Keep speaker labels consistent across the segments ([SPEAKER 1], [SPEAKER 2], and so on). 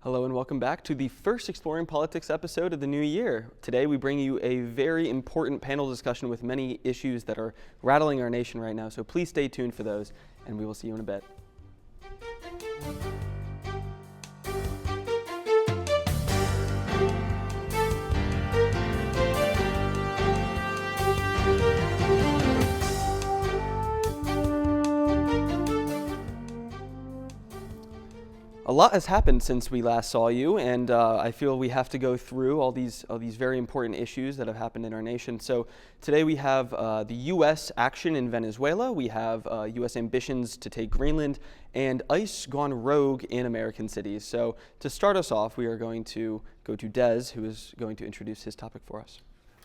[SPEAKER 1] Hello and welcome back to the first Exploring Politics episode of the new year. Today we bring you a very important panel discussion with many issues that are rattling our nation right now, so please stay tuned for those, and we will see you in a bit. A lot has happened since we last saw you, and I feel we have to go through all these very important issues that have happened in our nation. So today we have the U.S. action in Venezuela, we have U.S. ambitions to take Greenland, and ICE gone rogue in American cities. So to start us off, we are going to go to Des, who is going to introduce his topic for us.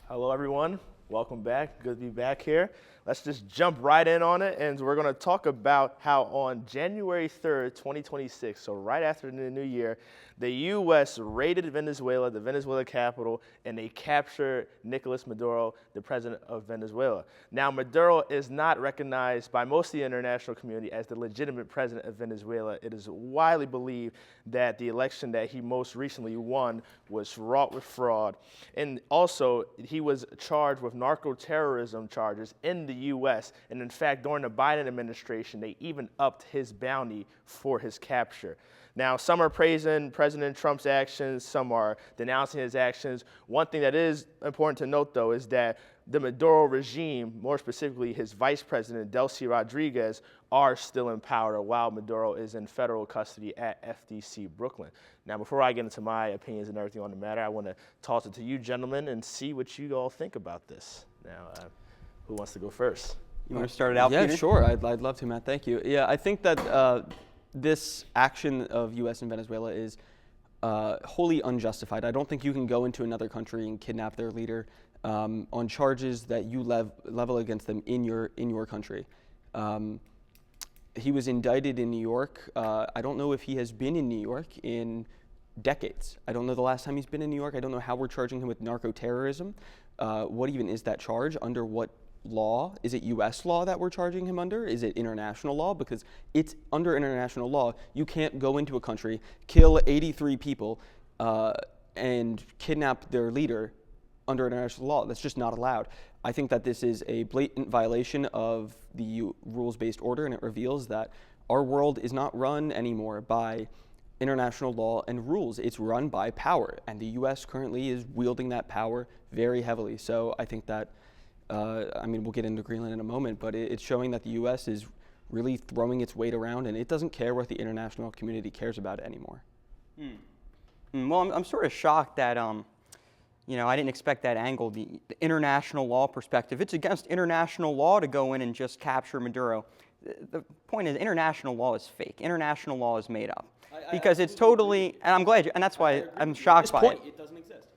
[SPEAKER 2] Hello, everyone. Welcome back. Good to be back here. Let's just jump right in on it, and we're going to talk about how on January 3rd, 2026, so right after the new year, the U.S. raided Venezuela, the Venezuela capital, and they captured Nicolas Maduro, the president of Venezuela. Now, Maduro is not recognized by most of the international community as the legitimate president of Venezuela. It is widely believed that the election that he most recently won was wrought with fraud. And also, he was charged with narco-terrorism charges in the U.S. And in fact, during the Biden administration, they even upped his bounty for his capture. Now, some are praising President Trump's actions, some are denouncing his actions. One thing that is important to note, though, is that the Maduro regime, more specifically his vice president, Delcy Rodriguez, are still in power while Maduro is in federal custody at FDC Brooklyn. Now, before I get into my opinions and everything on the matter, I want to toss it to you gentlemen and see what you all think about this. Now, who wants to go first?
[SPEAKER 3] You want to start it out,
[SPEAKER 1] Yeah,
[SPEAKER 3] Peter?
[SPEAKER 1] sure. I'd love to, Matt. Thank you. Yeah, I think that this action of U.S. and Venezuela is wholly unjustified. I don't think you can go into another country and kidnap their leader on charges that you level against them in your country. He was indicted in New York. I don't know if he has been in New York in decades. I don't know the last time he's been in New York. I don't know how we're charging him with narco-terrorism. What even is that charge? Under what law? Is it U.S. law that we're charging him under? Is it international law? Because it's under international law. You can't go into a country, kill 83 people, and kidnap their leader under international law. That's just not allowed. I think that this is a blatant violation of the rules-based order, and it reveals that our world is not run anymore by international law and rules. It's run by power, and the U.S. currently is wielding that power very heavily. So I think that we'll get into Greenland in a moment, but it's showing that the U.S. is really throwing its weight around, and it doesn't care what the international community cares about it anymore.
[SPEAKER 3] Well, I'm sort of shocked that, I didn't expect that angle, the international law perspective. It's against international law to go in and just capture Maduro. The point is, international law is fake. International law is made up. Because it's totally, and I'm glad, and that's why I'm shocked by it.
[SPEAKER 1] It doesn't exist.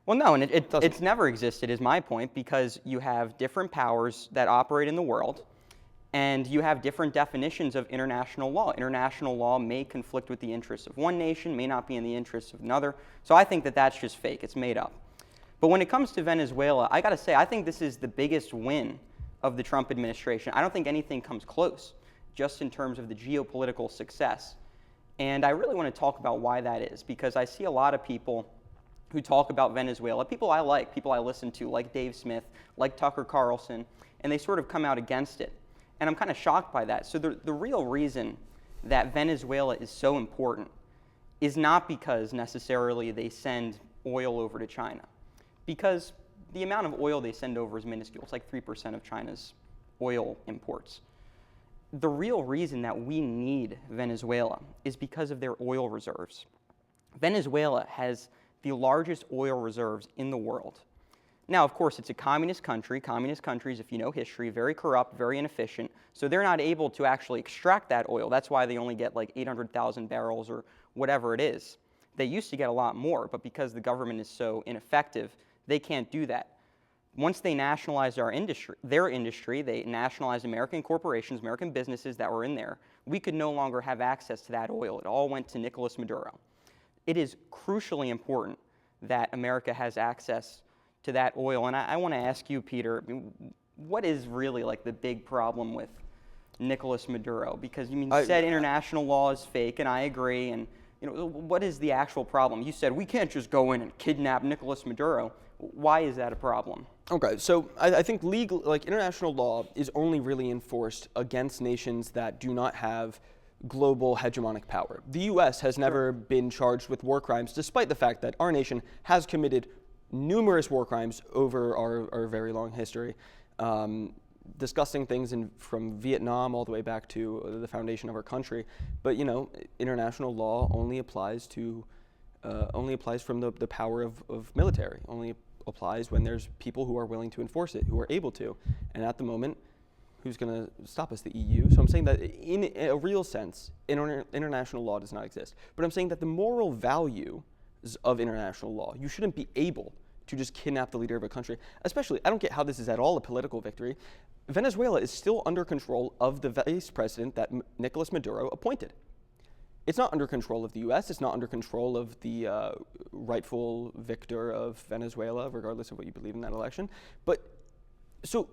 [SPEAKER 3] Well, no, and it's never existed, is my point, because you have different powers that operate in the world, and you have different definitions of international law. International law may conflict with the interests of one nation, may not be in the interests of another. So I think that that's just fake. It's made up. But when it comes to Venezuela, I got to say, I think this is the biggest win of the Trump administration. I don't think anything comes close, just in terms of the geopolitical success. And I really want to talk about why that is, because I see a lot of people who talk about Venezuela, people I like, people I listen to, like Dave Smith, like Tucker Carlson, and they sort of come out against it. And I'm kind of shocked by that. So the real reason that Venezuela is so important is not because necessarily they send oil over to China, because the amount of oil they send over is minuscule. It's like 3% of China's oil imports. The real reason that we need Venezuela is because of their oil reserves. Venezuela has the largest oil reserves in the world. Now, of course, it's a communist country. Communist countries, if you know history, very corrupt, very inefficient. So they're not able to actually extract that oil. That's why they only get like 800,000 barrels or whatever it is. They used to get a lot more, but because the government is so ineffective, they can't do that. Once they nationalized their industry, they nationalized American corporations, American businesses that were in there. We could no longer have access to that oil. It all went to Nicolas Maduro. It is crucially important that America has access to that oil. And I want to ask you, Peter, what is really like the big problem with Nicolas Maduro? Because you said international law is fake, and I agree, and what is the actual problem? You said we can't just go in and kidnap Nicolas Maduro. Why is that a problem?
[SPEAKER 1] Okay, so I think international law is only really enforced against nations that do not have global hegemonic power. The U.S. has never been charged with war crimes, despite the fact that our nation has committed numerous war crimes over our very long history, discussing things from Vietnam all the way back to the foundation of our country. But international law only applies from the power of military. Only applies when there's people who are willing to enforce it, who are able to. And at the moment, who's going to stop us? The EU. So I'm saying that in a real sense, international law does not exist. But I'm saying that the moral value of international law, you shouldn't be able to just kidnap the leader of a country. Especially, I don't get how this is at all a political victory. Venezuela is still under control of the vice president that Nicolas Maduro appointed. It's not under control of the U.S. It's not under control of the rightful victor of Venezuela, regardless of what you believe in that election. But so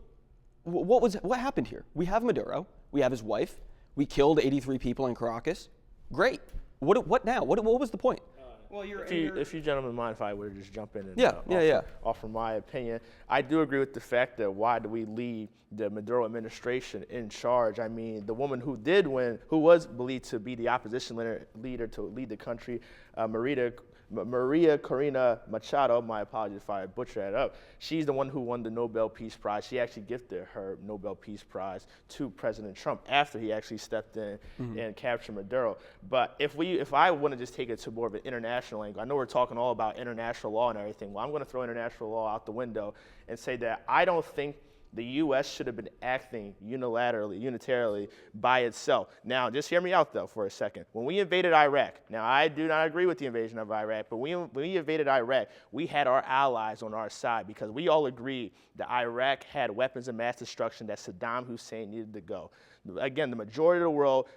[SPEAKER 1] what happened here? We have Maduro. We have his wife. We killed 83 people in Caracas. Great. What now? What was the point?
[SPEAKER 2] Well, if you gentlemen mind if I were to just jump in and offer my opinion, I do agree with the fact that why do we leave the Maduro administration in charge? I mean, the woman who did win, who was believed to be the opposition leader to lead the country, Maria Corina Machado, my apologies if I butcher that up, she's the one who won the Nobel Peace Prize. She actually gifted her Nobel Peace Prize to President Trump after he actually stepped in and captured Maduro. But if I want to just take it to more of an international angle, I know we're talking all about international law and everything. Well, I'm going to throw international law out the window and say that I don't think the U.S. should have been acting unilaterally by itself. Now, just hear me out, though, for a second. When we invaded Iraq, now I do not agree with the invasion of Iraq, but when we invaded Iraq, we had our allies on our side because we all agreed that Iraq had weapons of mass destruction that Saddam Hussein needed to go. Again, the majority of the world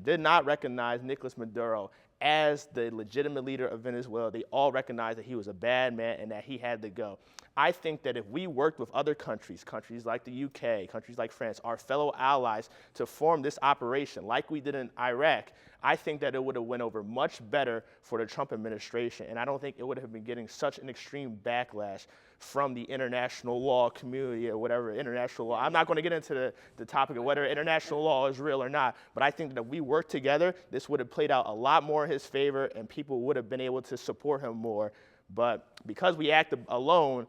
[SPEAKER 2] did not recognize Nicolas Maduro as the legitimate leader of Venezuela. They all recognized that he was a bad man and that he had to go. I think that if we worked with other countries like the UK, countries like France, our fellow allies, to form this operation like we did in Iraq, I think that it would have went over much better for the Trump administration. And I don't think it would have been getting such an extreme backlash from the international law community or whatever international law. I'm not going to get into the topic of whether international law is real or not, but I think that if we worked together, this would have played out a lot more in his favor and people would have been able to support him more. But because we acted alone,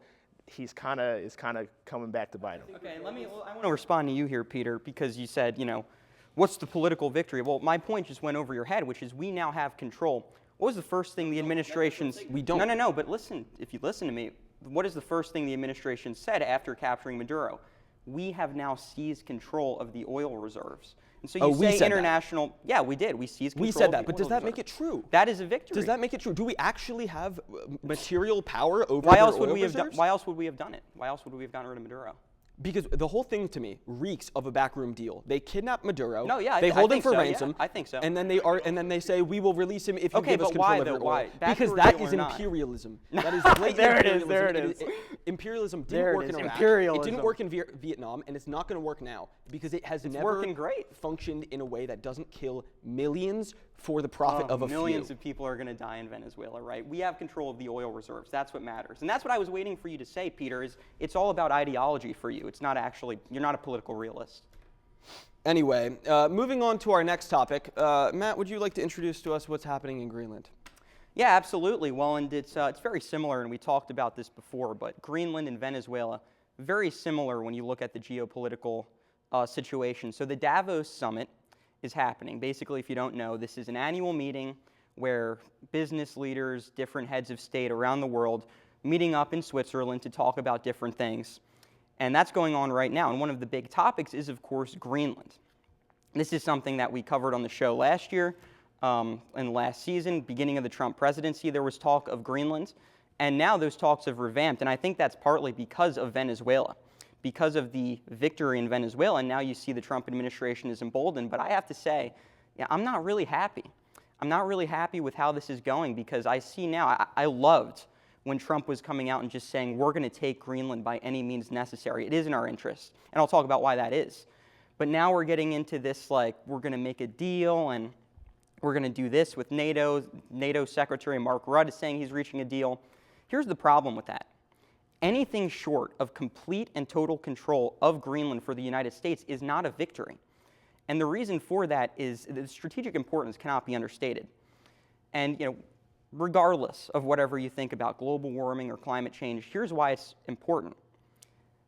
[SPEAKER 2] it's kind of coming back to bite him.
[SPEAKER 3] Okay, I want to respond to you here, Peter, because you said, what's the political victory? Well, my point just went over your head, which is we now have control. What was the first thing the administration's...
[SPEAKER 1] We don't.
[SPEAKER 3] No, but listen, if you listen to me, what is the first thing the administration said after capturing Maduro? We have now seized control of the oil reserves. And so you say international... That. Yeah, we did. We seized control
[SPEAKER 1] We said
[SPEAKER 3] of
[SPEAKER 1] that,
[SPEAKER 3] the
[SPEAKER 1] but
[SPEAKER 3] oil
[SPEAKER 1] does that
[SPEAKER 3] reserves.
[SPEAKER 1] make it true?
[SPEAKER 3] That is a victory.
[SPEAKER 1] Does that make it true? Do we actually have material power over
[SPEAKER 3] Why
[SPEAKER 1] their
[SPEAKER 3] else would
[SPEAKER 1] oil
[SPEAKER 3] we have done?
[SPEAKER 1] reserves?
[SPEAKER 3] Why else would we have done it? Why else would we have gotten rid of Maduro?
[SPEAKER 1] Because the whole thing to me reeks of a backroom deal. They kidnap Maduro.
[SPEAKER 3] No, yeah,
[SPEAKER 1] they hold him for
[SPEAKER 3] so,
[SPEAKER 1] ransom.
[SPEAKER 3] Yeah, I think so.
[SPEAKER 1] And then they say we will release him if you give us
[SPEAKER 3] but
[SPEAKER 1] control
[SPEAKER 3] why,
[SPEAKER 1] of
[SPEAKER 3] though?
[SPEAKER 1] your
[SPEAKER 3] Why?
[SPEAKER 1] oil.
[SPEAKER 3] Backroom
[SPEAKER 1] Because that
[SPEAKER 3] deal
[SPEAKER 1] is
[SPEAKER 3] or not?
[SPEAKER 1] imperialism. That is blatant
[SPEAKER 2] There it is,
[SPEAKER 1] imperialism.
[SPEAKER 2] there it is.
[SPEAKER 1] Imperialism didn't work in Iraq.
[SPEAKER 2] Imperialism.
[SPEAKER 1] It didn't work in Vietnam, and it's not going to work now because it has never
[SPEAKER 3] working great.
[SPEAKER 1] functioned in a way that doesn't kill millions for the profit of a
[SPEAKER 3] millions
[SPEAKER 1] few.
[SPEAKER 3] of people are going to die in Venezuela, right? We have control of the oil reserves. That's what matters. And that's what I was waiting for you to say, Peter, is it's all about ideology for you. It's not actually, you're not a political realist.
[SPEAKER 1] Anyway, moving on to our next topic. Matt, would you like to introduce to us what's happening in Greenland?
[SPEAKER 3] Yeah, absolutely. Well, and it's very similar, and we talked about this before, but Greenland and Venezuela, very similar when you look at the geopolitical situation. So the Davos Summit is happening. Basically, if you don't know, this is an annual meeting where business leaders, different heads of state around the world, meeting up in Switzerland to talk about different things. And that's going on right now. And one of the big topics is, of course, Greenland. This is something that we covered on the show last year, and last season, beginning of the Trump presidency, there was talk of Greenland. And now those talks have revamped. And I think that's partly because of Venezuela. Because of the victory in Venezuela, and now you see the Trump administration is emboldened. But I have to say, I'm not really happy. I'm not really happy with how this is going because I see now, I loved when Trump was coming out and just saying, we're going to take Greenland by any means necessary. It is in our interest. And I'll talk about why that is. But now we're getting into this, like, we're going to make a deal, and we're going to do this with NATO. NATO Secretary Mark Rutte is saying he's reaching a deal. Here's the problem with that. Anything short of complete and total control of Greenland for the United States is not a victory. And the reason for that is the strategic importance cannot be understated. And regardless of whatever you think about global warming or climate change, here's why it's important.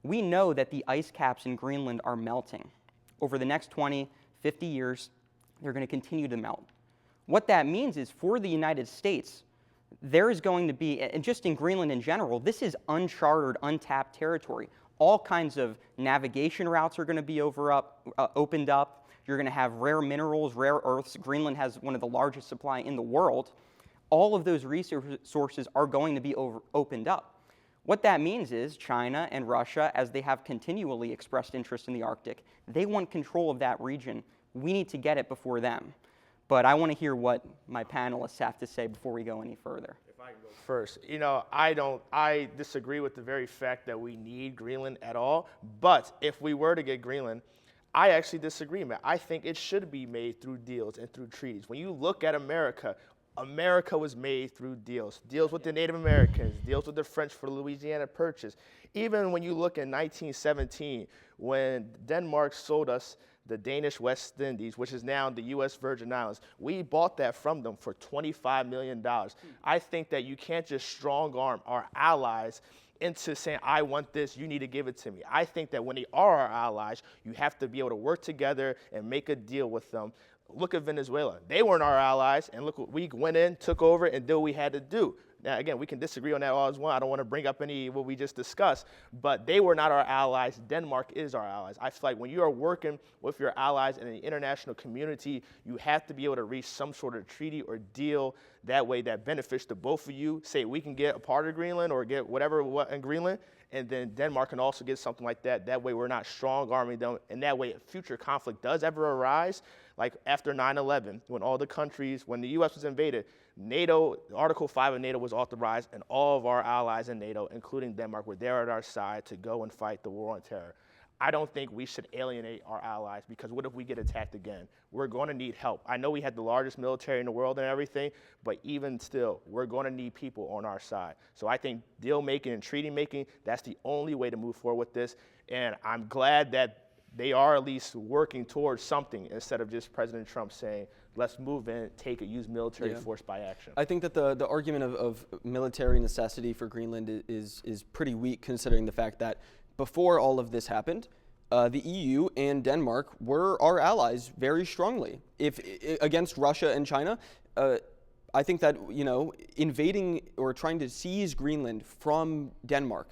[SPEAKER 3] We know that the ice caps in Greenland are melting. Over the next 20, 50 years, they're going to continue to melt. What that means is for the United States, there is going to be, and just in Greenland in general, this is uncharted, untapped territory. All kinds of navigation routes are going to be opened up. You're going to have rare minerals, rare earths. Greenland has one of the largest supply in the world. All of those resources are going to be opened up. What that means is China and Russia, as they have continually expressed interest in the Arctic, they want control of that region. We need to get it before them. But I want to hear what my panelists have to say before we go any further.
[SPEAKER 2] If I can go first, I disagree with the very fact that we need Greenland at all. But if we were to get Greenland, I actually disagree, man. I think it should be made through deals and through treaties. When you look at America, America was made through deals. Deals with the Native Americans, deals with the French for the Louisiana Purchase. Even when you look in 1917, when Denmark sold us the Danish West Indies, which is now the U.S. Virgin Islands, we bought that from them for $25 million. I think that you can't just strong-arm our allies into saying, I want this, you need to give it to me. I think that when they are our allies, you have to be able to work together and make a deal with them. Look at Venezuela. They weren't our allies, and look what we went in, took over, and did what we had to do. Now, again, we can disagree on that all as well. I don't want to bring up any what we just discussed, but they were not our allies. Denmark is our allies. I feel like when you are working with your allies in the international community, you have to be able to reach some sort of treaty or deal that way that benefits to both of you. Say we can get a part of Greenland or get whatever in Greenland, and then Denmark can also get something like that. That way we're not strong-arming them, and that way if future conflict does ever arise, like after 9/11, when the U.S. was invaded, NATO, Article 5 of NATO was authorized, and all of our allies in NATO, including Denmark, were there at our side to go and fight the war on terror. I don't think we should alienate our allies, because what if we get attacked again? We're going to need help. I know we had the largest military in the world and everything, but even still, we're going to need people on our side. So I think deal making and treaty making, that's the only way to move forward with this. And I'm glad that they are at least working towards something instead of just President Trump saying, let's move in, take it, use military force by action.
[SPEAKER 1] I think that the argument of military necessity for Greenland is pretty weak, considering the fact that before all of this happened, the EU and Denmark were our allies very strongly. If against Russia and China, I think that invading or trying to seize Greenland from Denmark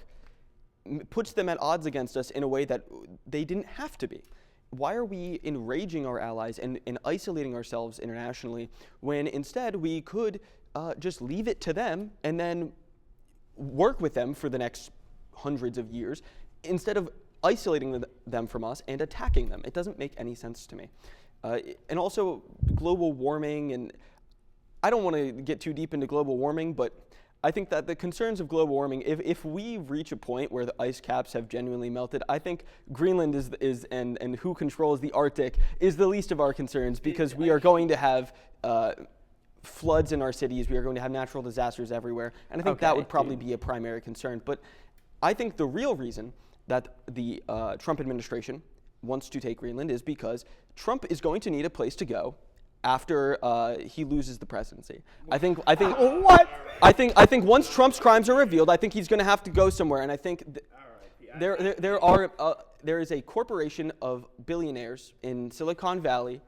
[SPEAKER 1] puts them at odds against us in a way that they didn't have to be. Why are we enraging our allies and isolating ourselves internationally when instead we could just leave it to them and then work with them for the next hundreds of years instead of isolating them from us and attacking them? It doesn't make any sense to me. And also global warming, and I don't want to get too deep into global warming, but I think that the concerns of global warming, if we reach a point where the ice caps have genuinely melted, I think Greenland and who controls the Arctic is the least of our concerns, because we are going to have floods in our cities, we are going to have natural disasters everywhere, and I think that would probably be a primary concern. But I think the real reason that the Trump administration wants to take Greenland is because Trump is going to need a place to go after he loses the presidency. I think what? I think once Trump's crimes are revealed, I think he's going to have to go somewhere, and I think there is a corporation of billionaires in Silicon Valley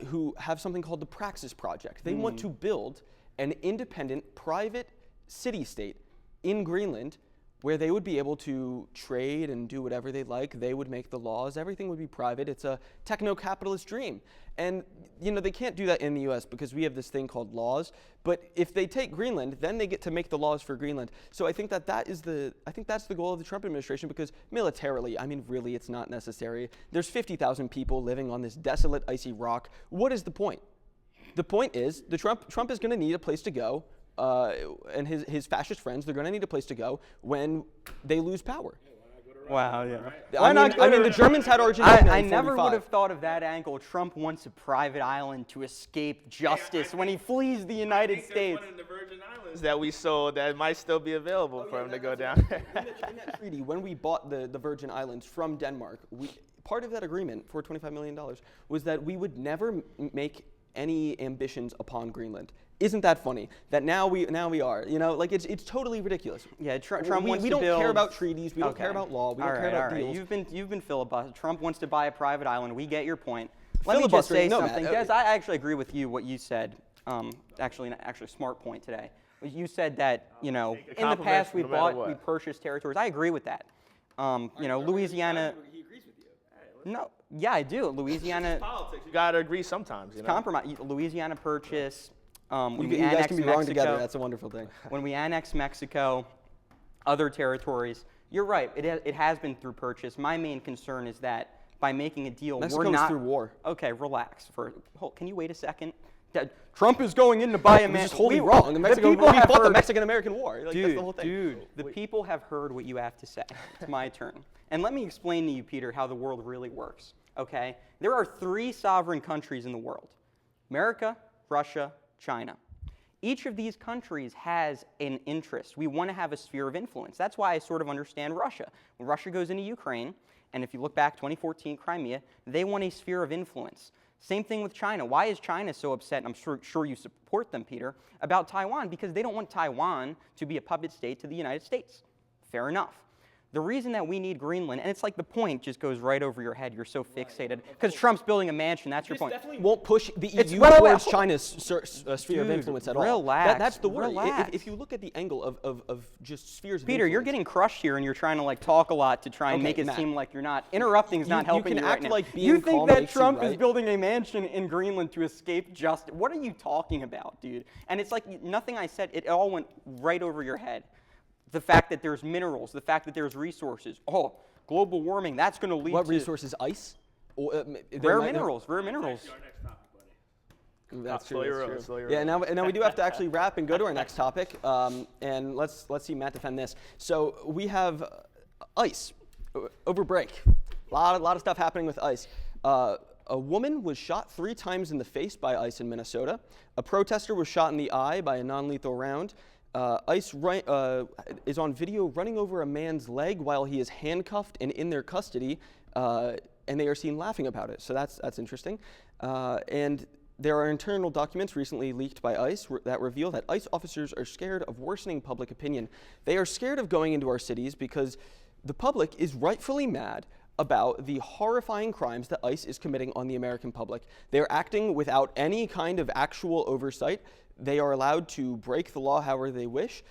[SPEAKER 1] who have something called the Praxis Project. They want to build an independent private city-state in Greenland where they would be able to trade and do whatever they like. They would make the laws. Everything would be private. It's a techno-capitalist dream. And they can't do that in the U.S. because we have this thing called laws. But if they take Greenland, then they get to make the laws for Greenland. So I think that's the goal of the Trump administration, because militarily, really, it's not necessary. There's 50,000 people living on this desolate, icy rock. What is the point? The point is Trump is going to need a place to go. And his fascist friends, they're going to need a place to go when they lose power.
[SPEAKER 3] Wow, yeah.
[SPEAKER 1] I mean, the Germans had Argentina
[SPEAKER 3] I
[SPEAKER 1] in
[SPEAKER 3] never
[SPEAKER 1] 45.
[SPEAKER 3] would have thought of that angle. Trump wants a private island to escape justice when he flees the United States.
[SPEAKER 2] One in the Virgin Islands that we sold that might still be available for him to go down.
[SPEAKER 1] In that treaty, when we bought the Virgin Islands from Denmark, part of that agreement for $25 million was that we would never make any ambitions upon Greenland. Isn't that funny? That now we are. You know, like it's totally ridiculous.
[SPEAKER 3] Yeah, Trump
[SPEAKER 1] we
[SPEAKER 3] wants to
[SPEAKER 1] don't
[SPEAKER 3] build.
[SPEAKER 1] care about treaties. We don't
[SPEAKER 3] Okay.
[SPEAKER 1] care about law. We
[SPEAKER 3] All
[SPEAKER 1] don't care
[SPEAKER 3] right,
[SPEAKER 1] about
[SPEAKER 3] all right.
[SPEAKER 1] deals.
[SPEAKER 3] You've been filibustering. Trump wants to buy a private island. We get your point. Let me just say
[SPEAKER 1] Filibustering, no, Matt.
[SPEAKER 3] something, Des. I actually agree with you. What you said. Actually, smart point today. You said that in the
[SPEAKER 2] compliment
[SPEAKER 3] past we
[SPEAKER 2] no matter what.
[SPEAKER 3] we purchased territories. I agree with that. Louisiana.
[SPEAKER 1] He agrees with you.
[SPEAKER 3] No, yeah, I do. Louisiana.
[SPEAKER 2] Politics. You gotta agree sometimes. You know.
[SPEAKER 3] Compromise. Louisiana Purchase. When
[SPEAKER 1] You
[SPEAKER 3] we
[SPEAKER 1] guys
[SPEAKER 3] annexed
[SPEAKER 1] can be wrong
[SPEAKER 3] Mexico,
[SPEAKER 1] together. That's a wonderful thing.
[SPEAKER 3] when we annexed Mexico, other territories. You're right. It has been through purchase. My main concern is that by making a deal,
[SPEAKER 1] Mexico
[SPEAKER 3] we're
[SPEAKER 1] was
[SPEAKER 3] not
[SPEAKER 1] through war.
[SPEAKER 3] Okay, relax. Can you wait a second? Trump is going in to buy a man.
[SPEAKER 1] It's just wholly wrong. The Mexico, we fought the Mexican-American War. Like, that's the whole thing.
[SPEAKER 3] Dude, the people have heard what you have to say. It's my turn. And let me explain to you, Peter, how the world really works. Okay? There are 3 sovereign countries in the world: America, Russia, China. Each of these countries has an interest. We want to have a sphere of influence. That's why I sort of understand Russia. When Russia goes into Ukraine, and if you look back 2014 Crimea, they want a sphere of influence. Same thing with China. Why is China so upset, and I'm sure you support them, Peter, about Taiwan? Because they don't want Taiwan to be a puppet state to the United States. Fair enough. The reason that we need Greenland, and it's like the point just goes right over your head. You're so fixated. Because Trump's building a mansion, that's your point.
[SPEAKER 1] Definitely won't push the EU
[SPEAKER 3] Well,
[SPEAKER 1] towards China's sphere of influence at all.
[SPEAKER 3] Relax,
[SPEAKER 1] That's the worry.
[SPEAKER 3] relax.
[SPEAKER 1] If you look at the angle of just spheres of
[SPEAKER 3] Peter,
[SPEAKER 1] influence.
[SPEAKER 3] you're getting crushed here, and you're trying to talk a lot to try and
[SPEAKER 1] Okay,
[SPEAKER 3] make it
[SPEAKER 1] Matt.
[SPEAKER 3] seem like you're not. Interrupting is not helping
[SPEAKER 1] you can
[SPEAKER 3] right
[SPEAKER 1] act
[SPEAKER 3] now.
[SPEAKER 1] like being
[SPEAKER 3] you think
[SPEAKER 1] calm
[SPEAKER 3] that
[SPEAKER 1] makes you
[SPEAKER 3] Trump is
[SPEAKER 1] right.
[SPEAKER 3] building a mansion in Greenland to escape justice? What are you talking about, dude? And it's like nothing I said. It all went right over your head. The fact that there's minerals, the fact that there's resources. Oh, global warming. That's going to lead
[SPEAKER 1] What
[SPEAKER 3] to
[SPEAKER 1] resources? Ice?
[SPEAKER 3] rare minerals. Rare minerals.
[SPEAKER 1] That's
[SPEAKER 2] Slow
[SPEAKER 1] true.
[SPEAKER 2] your
[SPEAKER 1] That's
[SPEAKER 2] roll,
[SPEAKER 1] true.
[SPEAKER 2] slow your
[SPEAKER 1] Yeah,
[SPEAKER 2] roll.
[SPEAKER 1] now we do have to actually wrap and go to our next topic. And let's see Matt defend this. So we have ice over break. A lot of stuff happening with ice. A woman was shot 3 times in the face by ice in Minnesota. A protester was shot in the eye by a non-lethal round. ICE is on video running over a man's leg while he is handcuffed and in their custody, and they are seen laughing about it. So that's interesting. And there are internal documents recently leaked by ICE that reveal that ICE officers are scared of worsening public opinion. They are scared of going into our cities because the public is rightfully mad about the horrifying crimes that ICE is committing on the American public. They're acting without any kind of actual oversight. They are allowed to break the law however they wish.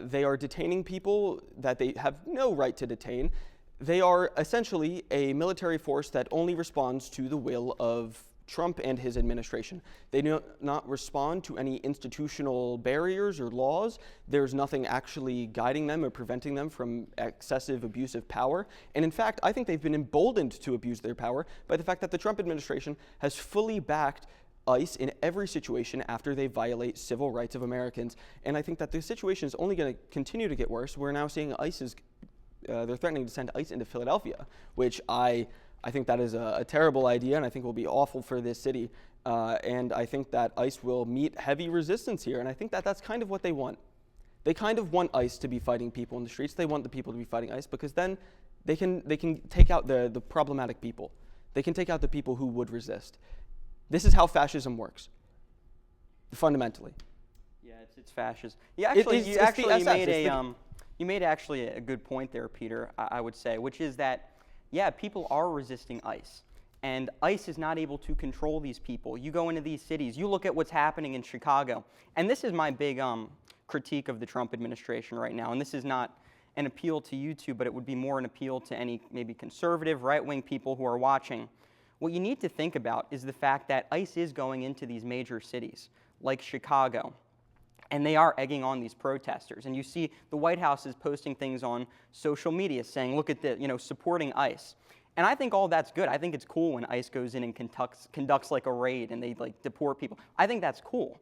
[SPEAKER 1] They are detaining people that they have no right to detain. They are essentially a military force that only responds to the will of Trump and his administration. They do not respond to any institutional barriers or laws. There's nothing actually guiding them or preventing them from excessive abusive power. And in fact, I think they've been emboldened to abuse their power by the fact that the Trump administration has fully backed ICE in every situation after they violate civil rights of Americans. And I think that the situation is only going to continue to get worse. We're now seeing they're threatening to send ICE into Philadelphia, which I think that is a terrible idea, and I think will be awful for this city. And I think that ICE will meet heavy resistance here, and I think that that's kind of what they want. They kind of want ICE to be fighting people in the streets. They want the people to be fighting ICE because then they can take out the problematic people. They can take out the people who would resist. This is how fascism works, fundamentally.
[SPEAKER 3] Yeah, it's fascist. You actually
[SPEAKER 1] You
[SPEAKER 3] made actually a good point there, Peter. I would say, which is that yeah, people are resisting ICE, and ICE is not able to control these people. You go into these cities, you look at what's happening in Chicago, and this is my big critique of the Trump administration right now. And this is not an appeal to you two, but it would be more an appeal to any maybe conservative, right-wing people who are watching. What you need to think about is the fact that ICE is going into these major cities like Chicago, and they are egging on these protesters. And you see the White House is posting things on social media saying, look at this, supporting ICE. And I think all that's good. I think it's cool when ICE goes in and conducts like a raid and they like deport people. I think that's cool.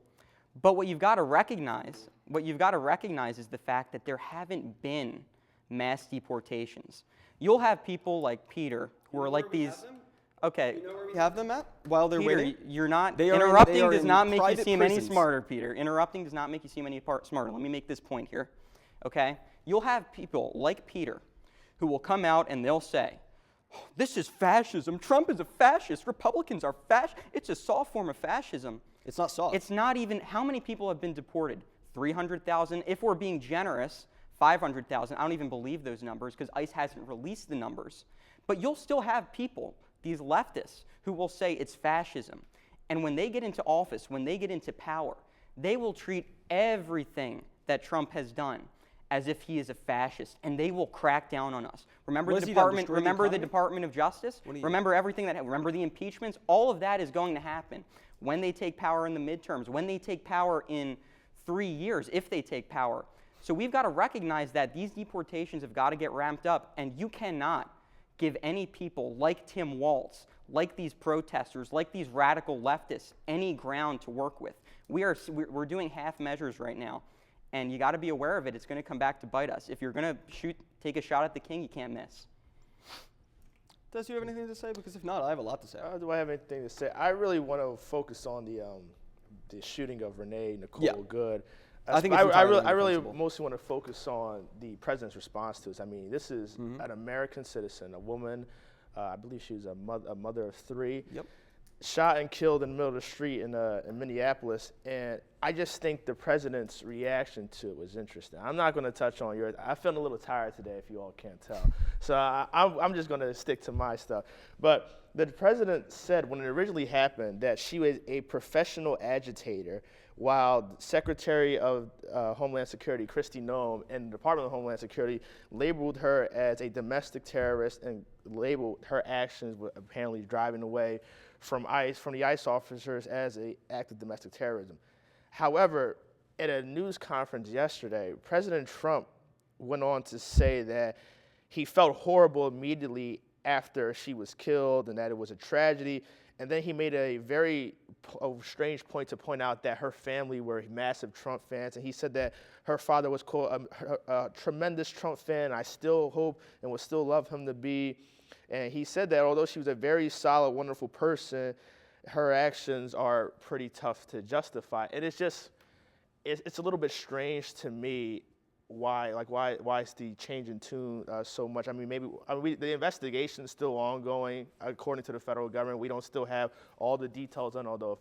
[SPEAKER 3] But what you've got to recognize is the fact that there haven't been mass deportations. You'll have people like Peter who are like these. Okay.
[SPEAKER 1] You know where we have them at while they're
[SPEAKER 3] Peter,
[SPEAKER 1] waiting?
[SPEAKER 3] you're not.
[SPEAKER 1] They are
[SPEAKER 3] Interrupting
[SPEAKER 1] in
[SPEAKER 3] does not make you
[SPEAKER 1] private
[SPEAKER 3] seem any
[SPEAKER 1] prisons.
[SPEAKER 3] smarter, Peter. Interrupting does not make you seem any smarter. Let me make this point here. Okay? You'll have people like Peter who will come out and they'll say, "Oh, this is fascism. Trump is a fascist. Republicans are fascist. It's a soft form of fascism."
[SPEAKER 1] It's not soft.
[SPEAKER 3] It's not even. How many people have been deported? 300,000. If we're being generous, 500,000. I don't even believe those numbers because ICE hasn't released the numbers. But you'll still have people, these leftists, who will say it's fascism. And when they get into office, when they get into power, they will treat everything that Trump has done as if he is a fascist, and they will crack down on us. Remember
[SPEAKER 1] What
[SPEAKER 3] the
[SPEAKER 1] has he done,
[SPEAKER 3] department.
[SPEAKER 1] destroyed the
[SPEAKER 3] Remember the
[SPEAKER 1] economy?
[SPEAKER 3] Department of Justice. Remember everything that. Remember the impeachments. All of that is going to happen when they take power in the midterms. When they take power in 3 years, if they take power. So we've got to recognize that these deportations have got to get ramped up, and you cannot give any people like Tim Walz, like these protesters, like these radical leftists, any ground to work with. We're doing half measures right now, and you got to be aware of it. It's going to come back to bite us. If you're going to take a shot at the king, you can't miss.
[SPEAKER 1] Does you have anything to say? Because if not, I have a lot to say.
[SPEAKER 2] Do I have anything to say? I really want to focus on the shooting of Renee Nicole Good.
[SPEAKER 1] I think it's
[SPEAKER 2] I
[SPEAKER 1] entirely
[SPEAKER 2] really
[SPEAKER 1] indefensible.
[SPEAKER 2] mostly want to focus on the president's response to this. I mean, this is an American citizen, a woman. I believe she was a mother of 3.
[SPEAKER 1] Yep.
[SPEAKER 2] Shot and killed in the middle of the street in Minneapolis, and I just think the president's reaction to it was interesting. I'm not going to touch on yours. I feel a little tired today, if you all can't tell. So I'm just going to stick to my stuff. But the president said when it originally happened that she was a professional agitator, while Secretary of Homeland Security, Kristi Noem, and the Department of Homeland Security labeled her as a domestic terrorist and labeled her actions with apparently driving away from the ICE officers as an act of domestic terrorism. However, at a news conference yesterday, President Trump went on to say that he felt horrible immediately after she was killed and that it was a tragedy. And then he made a very strange point to point out that her family were massive Trump fans. And he said that her father was a tremendous Trump fan. I still hope and would still love him to be. And he said that although she was a very solid, wonderful person, her actions are pretty tough to justify. And it's just, it's a little bit strange to me why is the change in tune so much? I mean, the investigation is still ongoing according to the federal government. We don't still have all the details on, although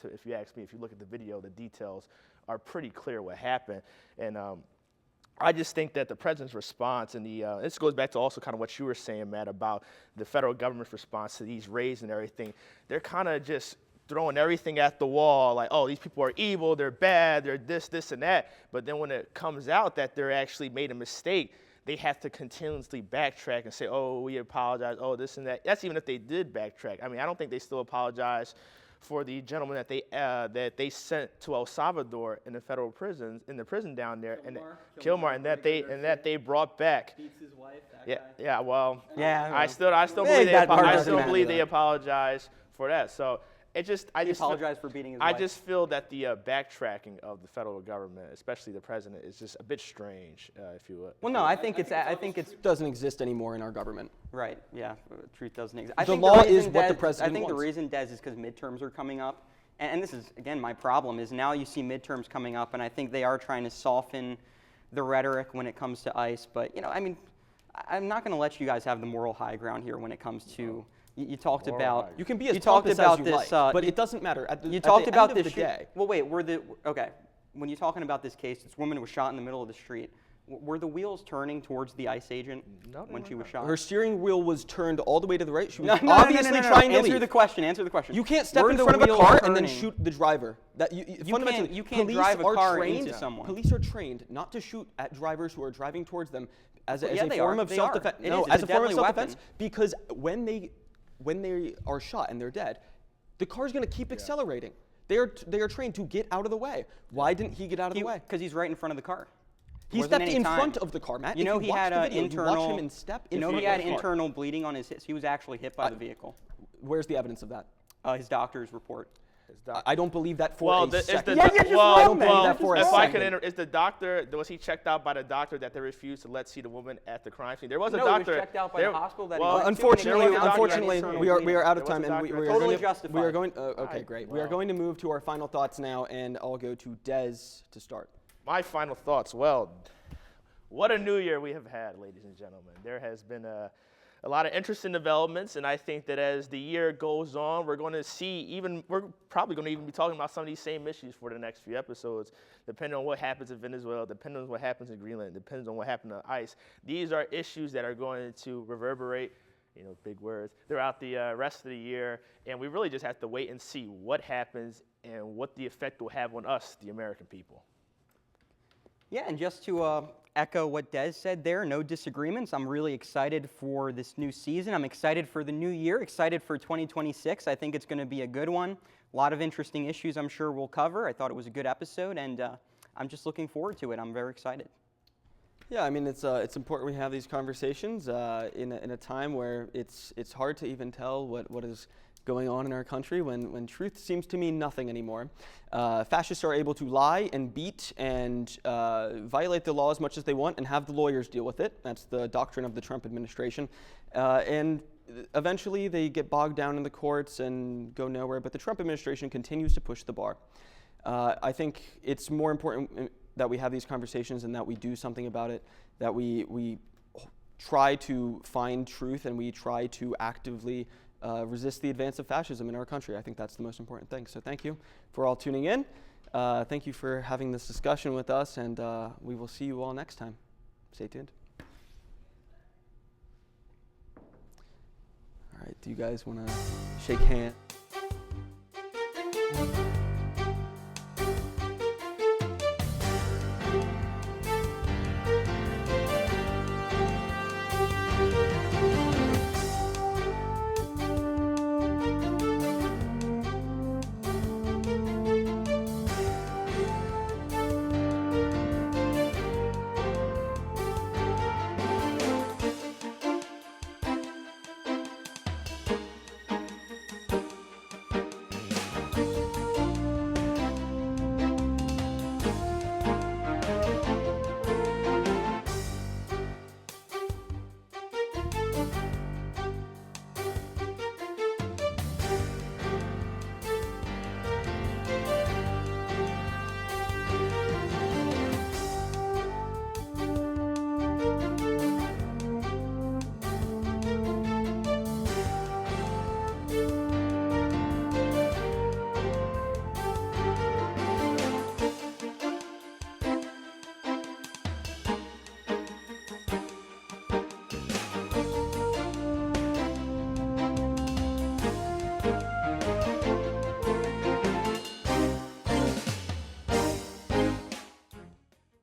[SPEAKER 2] if you ask me, if you look at the video, the details are pretty clear what happened. And I just think that the president's response and this goes back to also kind of what you were saying, Matt, about the federal government's response to these raids and everything. They're kind of just throwing everything at the wall, like, oh, these people are evil, they're bad, they're this, and that. But then when it comes out that they're actually made a mistake, they have to continuously backtrack and say, oh, we apologize, oh, this and that. That's even if they did backtrack. I mean, I don't think they still apologize for the gentleman that they sent to El Salvador in the federal prisons, in the prison down there, Kilmar, and that they brought back.
[SPEAKER 3] Beats his wife,
[SPEAKER 2] Well,
[SPEAKER 3] yeah.
[SPEAKER 2] I still believe they apologize for that. So. I just
[SPEAKER 3] apologize for beating his wife.
[SPEAKER 2] I just feel that the backtracking of the federal government, especially the president, is just a bit strange, if you would.
[SPEAKER 3] Well, no, I think it's
[SPEAKER 1] doesn't exist anymore in our government.
[SPEAKER 3] right. Yeah, truth doesn't exist.
[SPEAKER 1] The law is what the president
[SPEAKER 3] I think
[SPEAKER 1] wants.
[SPEAKER 3] the reason, Des, is because midterms are coming up, and this is again my problem. Is now you see midterms coming up, and I think they are trying to soften the rhetoric when it comes to ICE. But I mean, I'm not going to let you guys have the moral high ground here when it comes to. You talked about.
[SPEAKER 1] You can be as
[SPEAKER 3] you talked
[SPEAKER 1] pompous
[SPEAKER 3] about
[SPEAKER 1] as you
[SPEAKER 3] this,
[SPEAKER 1] like, but it doesn't matter.
[SPEAKER 3] You talked about
[SPEAKER 1] end
[SPEAKER 3] this
[SPEAKER 1] of the day.
[SPEAKER 3] Well, wait. Okay? When you're talking about this case, this woman was shot in the middle of the street. Were the wheels turning towards the ICE agent when she was shot?
[SPEAKER 1] Her steering wheel was turned all the way to the right. She was
[SPEAKER 3] No,
[SPEAKER 1] obviously trying to
[SPEAKER 3] answer
[SPEAKER 1] leave.
[SPEAKER 3] the question. Answer the question.
[SPEAKER 1] You can't step
[SPEAKER 3] Were
[SPEAKER 1] in
[SPEAKER 3] the
[SPEAKER 1] front of a
[SPEAKER 3] wheels
[SPEAKER 1] car and then
[SPEAKER 3] turning?
[SPEAKER 1] shoot the driver. Fundamentally,
[SPEAKER 3] you can't
[SPEAKER 1] police
[SPEAKER 3] drive a
[SPEAKER 1] are
[SPEAKER 3] car
[SPEAKER 1] trained,
[SPEAKER 3] into someone.
[SPEAKER 1] Police are trained not to shoot at drivers who are driving towards them as a
[SPEAKER 3] Yeah, they
[SPEAKER 1] form
[SPEAKER 3] are.
[SPEAKER 1] of
[SPEAKER 3] They
[SPEAKER 1] self-defense.
[SPEAKER 3] are. It
[SPEAKER 1] No,
[SPEAKER 3] is. It's
[SPEAKER 1] as
[SPEAKER 3] a
[SPEAKER 1] a form of
[SPEAKER 3] deadly
[SPEAKER 1] self-defense,
[SPEAKER 3] weapon.
[SPEAKER 1] because when they are shot and they're dead, the car's going to keep accelerating. They are trained to get out of the way. Why didn't he get out of the way?
[SPEAKER 3] Because he's right in front of the car.
[SPEAKER 1] He stepped in front of the car, Matt.
[SPEAKER 3] You know
[SPEAKER 1] If
[SPEAKER 3] he
[SPEAKER 1] watch
[SPEAKER 3] had
[SPEAKER 1] the video,
[SPEAKER 3] internal.
[SPEAKER 1] you watch him and step in
[SPEAKER 3] You know
[SPEAKER 1] front
[SPEAKER 3] he
[SPEAKER 1] of
[SPEAKER 3] had
[SPEAKER 1] the car.
[SPEAKER 3] internal bleeding on his hips. He was actually hit by the vehicle.
[SPEAKER 1] Where's the evidence of that?
[SPEAKER 3] His doctor's report.
[SPEAKER 1] I don't believe that for
[SPEAKER 2] Well,
[SPEAKER 1] a second.
[SPEAKER 3] Yeah, you're just
[SPEAKER 2] well,
[SPEAKER 3] wrong, man.
[SPEAKER 2] well,
[SPEAKER 3] You're just
[SPEAKER 2] if
[SPEAKER 3] wrong.
[SPEAKER 2] I can is the doctor, was he checked out by the doctor that they refused to let see the woman at the crime scene? There was a
[SPEAKER 3] No, he was
[SPEAKER 2] doctor.
[SPEAKER 3] checked out by the hospital that he
[SPEAKER 2] well,
[SPEAKER 3] went to, and
[SPEAKER 1] Unfortunately,
[SPEAKER 3] there was a doctor
[SPEAKER 1] unfortunately,
[SPEAKER 3] that
[SPEAKER 1] we are out of
[SPEAKER 2] There was
[SPEAKER 1] time,
[SPEAKER 2] a
[SPEAKER 1] and we
[SPEAKER 2] doctor.
[SPEAKER 1] are
[SPEAKER 3] Totally
[SPEAKER 1] going to,
[SPEAKER 3] justified.
[SPEAKER 1] we are going. Okay,
[SPEAKER 2] Alright,
[SPEAKER 1] great. We are
[SPEAKER 2] well.
[SPEAKER 1] going to move to our final thoughts now, and I'll go to Des to start.
[SPEAKER 2] My final thoughts. Well, what a new year we have had, ladies and gentlemen. There has been a lot of interesting developments, and I think that as the year goes on, we're going to see we're probably going to even be talking about some of these same issues for the next few episodes, depending on what happens in Venezuela, depending on what happens in Greenland, depends on what happens on ice. These are issues that are going to reverberate, big words, throughout the rest of the year, and we really just have to wait and see what happens and what the effect will have on us, the American people.
[SPEAKER 3] Yeah, and just to echo what Des said there, no disagreements. I'm really excited for this new season. I'm excited for the new year, excited for 2026. I think it's going to be a good one. A lot of interesting issues I'm sure we'll cover. I thought it was a good episode, and I'm just looking forward to it. I'm very excited.
[SPEAKER 1] Yeah, I mean, it's important we have these conversations in a time where it's hard to even tell what is going on in our country when truth seems to mean nothing anymore. Fascists are able to lie and beat and violate the law as much as they want and have the lawyers deal with it. That's the doctrine of the Trump administration. And eventually they get bogged down in the courts and go nowhere, but the Trump administration continues to push the bar. I think it's more important that we have these conversations and that we do something about it, that we try to find truth and we try to actively resist the advance of fascism in our country. I think that's the most important thing. So thank you for all tuning in. Thank you for having this discussion with us, and we will see you all next time. Stay tuned. All right, do you guys want to shake hands?